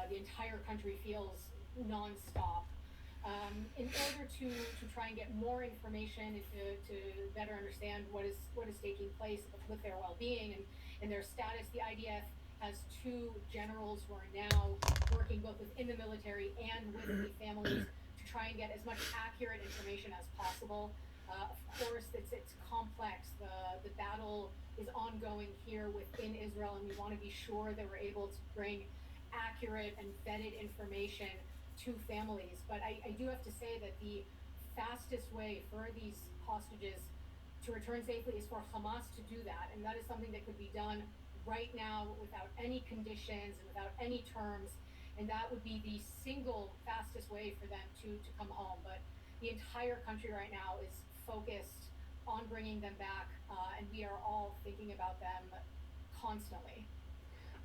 the entire country feels nonstop. In order to try and get more information and to better understand what is taking place with their well-being and their status, the IDF has two generals who are now working both within the military and with the families to try and get as much accurate information as possible. Of course, it's complex. The battle is ongoing here within Israel, and we want to be sure that we're able to bring accurate and vetted information to families. But I do have to say that the fastest way for these hostages to return safely is for Hamas to do that. And that is something that could be done right now without any conditions and without any terms. And that would be the single fastest way for them to come home. But the entire country right now is focused on bringing them back, and we are all thinking about them constantly.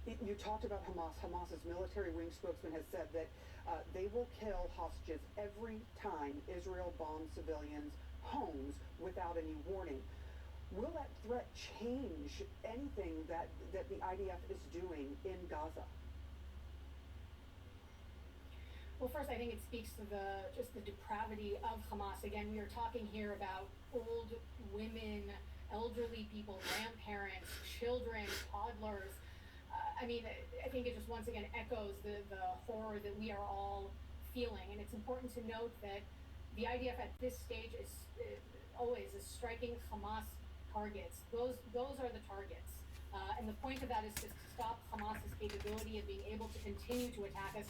You talked about Hamas. Hamas's military wing spokesman has said that they will kill hostages every time Israel bombs civilians' homes without any warning. Will that threat change anything that the IDF is doing in Gaza? Well, first, I think it speaks to just the depravity of Hamas. Again, we are talking here about old women, elderly people, grandparents, children, toddlers. I mean, I think it just once again echoes the horror that we are all feeling. And it's important to note that the IDF at this stage is always is striking Hamas targets. Those are the targets. And the point of that is to stop Hamas's capability of being able to continue to attack us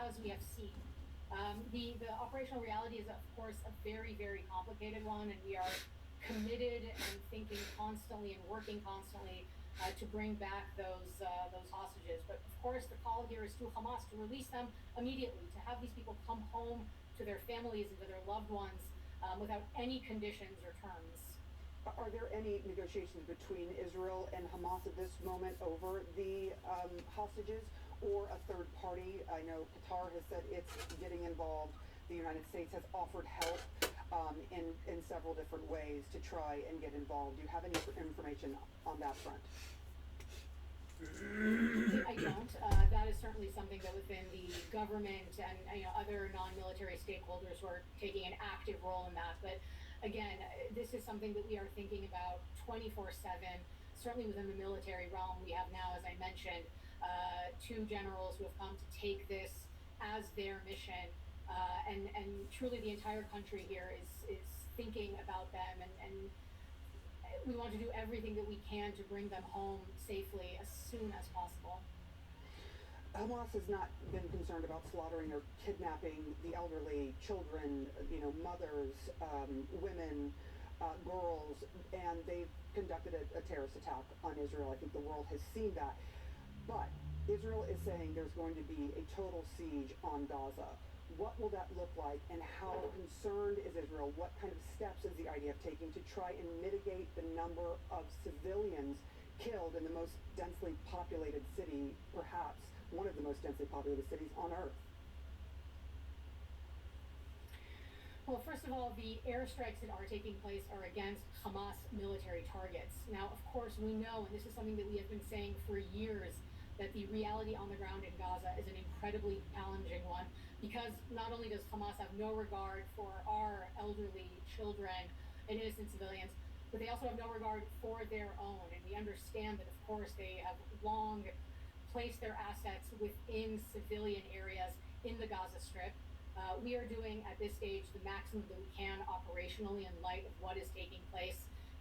as we have seen. The operational reality is, of course, a very, very complicated one, and we are committed and thinking constantly and working constantly to bring back those hostages. But of course, the call here is to Hamas to release them immediately, to have these people come home to their families and to their loved ones without any conditions or terms. Are there any negotiations between Israel and Hamas at this moment over the hostages or a third party? I know Qatar has said it's getting involved. The United States has offered help in several different ways to try and get involved. Do you have any information on that front? I don't. That is certainly something that within the government and other non-military stakeholders who are taking an active role in that. But again, this is something that we are thinking about 24/7. Certainly within the military realm, we have now, as I mentioned, two generals who have come to take this as their mission, and truly the entire country here is thinking about them, and we want to do everything that we can to bring them home safely as soon as possible. Hamas has not been concerned about slaughtering or kidnapping the elderly, children, mothers, women, girls, and they've conducted a terrorist attack on Israel. I think the world has seen that. But Israel is saying there's going to be a total siege on Gaza. What will that look like, and how concerned is Israel? What kind of steps is the IDF taking to try and mitigate the number of civilians killed in the most densely populated city, perhaps one of the most densely populated cities on Earth? Well, first of all, the airstrikes that are taking place are against Hamas military targets. Now, of course, we know, and this is something that we have been saying for years, that the reality on the ground in Gaza is an incredibly challenging one, because not only does Hamas have no regard for our elderly, children, and innocent civilians, but they also have no regard for their own. And we understand that, of course, they have long placed their assets within civilian areas in the Gaza Strip. We are doing at this stage the maximum that we can operationally in light of what is taking place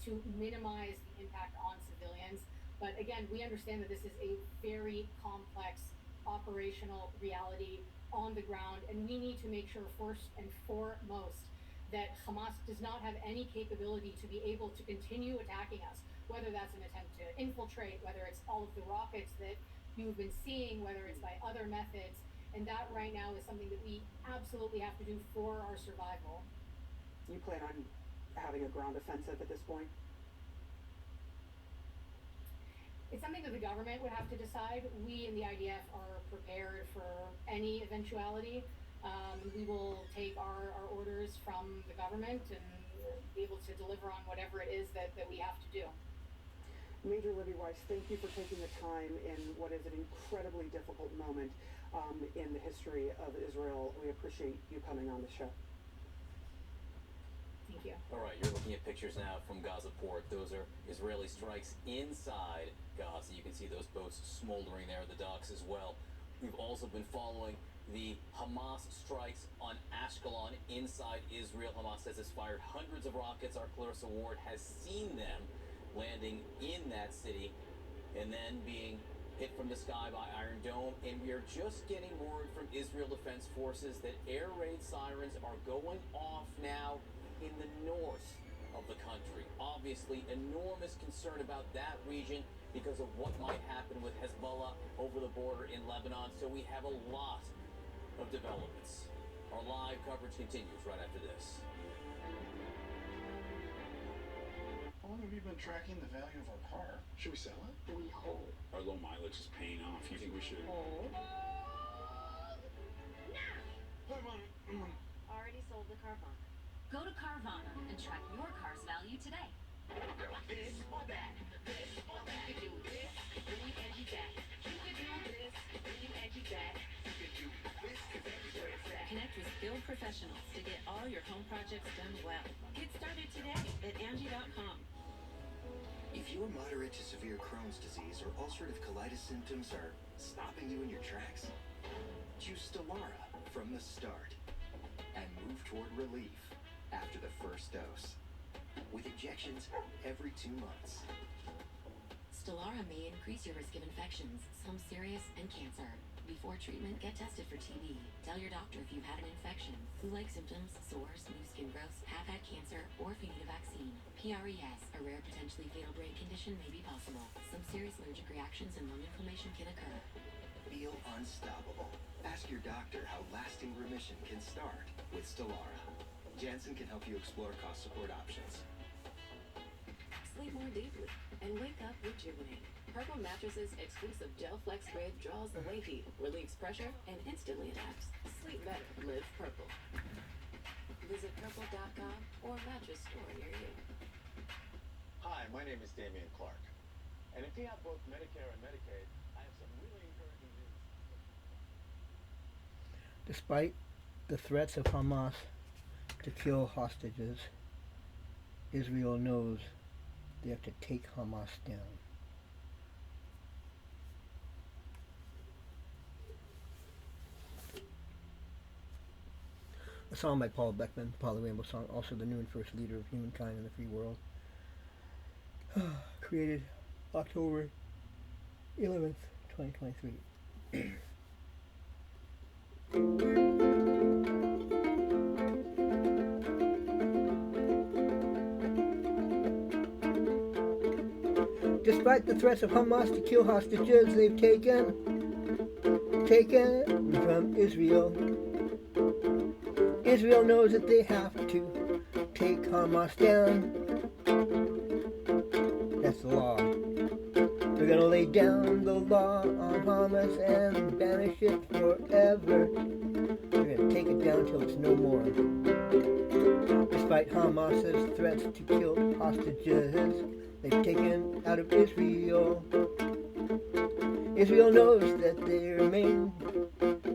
to minimize the impact on civilians. But again, we understand that this is a very complex operational reality on the ground, and we need to make sure first and foremost that Hamas does not have any capability to be able to continue attacking us, whether that's an attempt to infiltrate, whether it's all of the rockets that you've been seeing, whether it's by other methods. And that right now is something that we absolutely have to do for our survival. You plan on having a ground offensive at this point? It's something that the government would have to decide. We in the IDF are prepared for any eventuality. We will take our orders from the government and be able to deliver on whatever it is that we have to do. Major Libby Weiss, thank you for taking the time in what is an incredibly difficult moment in the history of Israel. We appreciate you coming on the show. Thank you. All right, you're looking at pictures now from Gaza port. Those are Israeli strikes inside Gaza. You can see those boats smoldering there at the docks as well. We've also been following the Hamas strikes on Ashkelon inside Israel. Hamas says it's fired hundreds of rockets. Our Clarissa Ward has seen them landing in that city and then being hit from the sky by Iron Dome. And we are just getting word from Israel Defense Forces that air raid sirens are going off now in the north of the country. Obviously, enormous concern about that region because of what might happen with Hezbollah over the border in Lebanon. So we have a lot of developments. Our live coverage continues right after this. How long have you been tracking the value of our car? Should we sell it? We hold. Our low mileage is paying off. You think we should? Hold. Already sold the Carvana. Go to Carvana and track your car's value today. This or that, this or that. You can do this, then you edgy that. You can do this, then you edgy that. You can do this, cause that's where it's at. Connect with skilled professionals to get all your home projects done well. Get started today at Angie.com. If your moderate to severe Crohn's disease or ulcerative colitis symptoms are stopping you in your tracks, choose Stelara from the start and move toward relief after the first dose, with injections every 2 months. Stelara may increase your risk of infections, some serious, and cancer. Before treatment, get tested for TB. Tell your doctor if you've had an infection, flu-like symptoms, sores, new skin growths, have had cancer, or if you need a vaccine. PRES, a rare potentially fatal brain condition, may be possible. Some serious allergic reactions and lung inflammation can occur. Feel unstoppable. Ask your doctor how lasting remission can start with Stelara. Janssen can help you explore cost support options. Sleep more deeply and wake up rejuvenated. Purple Mattresses' exclusive Gel Flex Grid draws away heat, relieves pressure, and instantly adapts. Sleep better, live Purple. Visit purple.com or mattress store near you. Hi, my name is Damian Clark. And if you have both Medicare and Medicaid, I have some really encouraging news. Despite the threats of Hamas to kill hostages, Israel knows they have to take Hamas down. A song by Paul Beckman, Paul the Rainbow Song, also the new and first leader of humankind in the free world. Created October 11th, 2023. Despite the threats of Hamas to kill hostages they've taken from Israel, Israel knows that they have to take Hamas down. That's the law. They're gonna lay down the law on Hamas and banish it forever. They're gonna take it down till it's no more. Despite Hamas's threats to kill hostages they've taken out of Israel, Israel knows that their main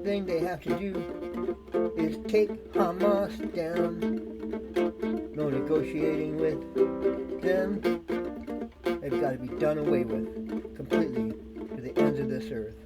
thing they have to do is take Hamas down. No negotiating with them. They've got to be done away with completely to the ends of this earth.